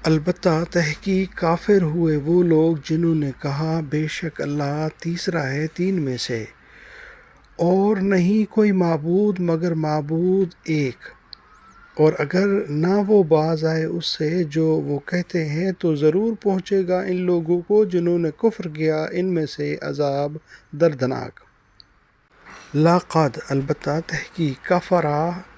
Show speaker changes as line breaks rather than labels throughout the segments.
البتہ تحقیق کافر ہوئے وہ لوگ جنہوں نے کہا بے شک اللہ تیسرا ہے تین میں سے، اور نہیں کوئی معبود مگر معبود ایک، اور اگر نہ وہ باز آئے اس سے جو وہ کہتے ہیں تو ضرور پہنچے گا ان لوگوں کو جنہوں نے کفر کیا ان میں سے عذاب دردناک۔ لقد البتہ تحقیق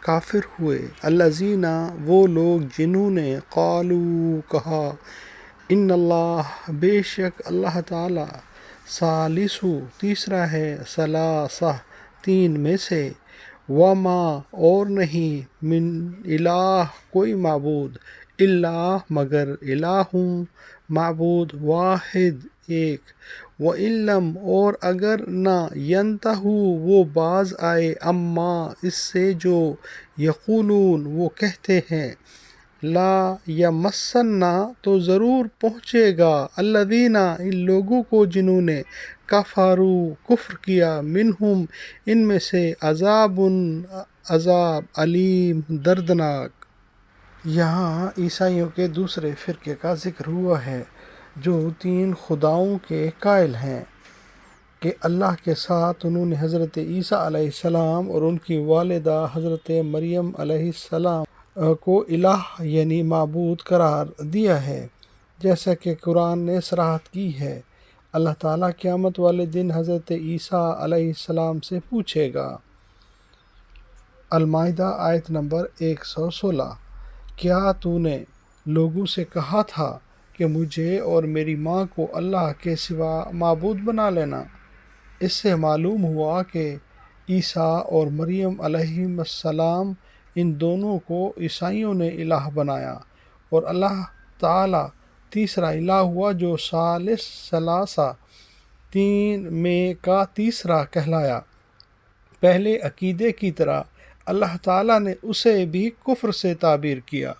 کافر ہوئے الذین وہ لوگ جنہوں نے قالوا کہا ان اللہ بے شک اللہ تعالی ثالث تیسرا ہے ثلاثہ تین میں سے، وما اور نہیں من الہ کوئی معبود الا مگر الہ معبود واحد ایک، وَإِن لَّمْ اور اگر نہ يَنْتَهُوا وہ باز آئے اما اس سے جو یقولون وہ کہتے ہیں، لا یمسنا تو ضرور پہنچے گا الذین ان لوگوں کو جنہوں نے کفروا کفر کیا منہم ان میں سے عذاب علیم دردناک۔ یہاں عیسائیوں کے دوسرے فرقے کا ذکر ہوا ہے جو تین خداؤں کے قائل ہیں کہ اللہ کے ساتھ انہوں نے حضرت عیسیٰ علیہ السلام اور ان کی والدہ حضرت مریم علیہ السلام کو الہ یعنی معبود قرار دیا ہے، جیسا کہ قرآن نے صراحت کی ہے۔ اللہ تعالیٰ قیامت والے دن حضرت عیسیٰ علیہ السلام سے پوچھے گا۔ المائدہ آیت نمبر 116۔ کیا تو نے لوگوں سے کہا تھا کہ مجھے اور میری ماں کو اللہ کے سوا معبود بنا لینا؟ اس سے معلوم ہوا کہ عیسیٰ اور مریم علیہ السلام ان دونوں کو عیسائیوں نے الہ بنایا، اور اللہ تعالیٰ تیسرا الہ ہوا جو ثالث ثلاثہ تین میں کا تیسرا کہلایا۔ پہلے عقیدے کی طرح اللہ تعالیٰ نے اسے بھی کفر سے تعبیر کیا۔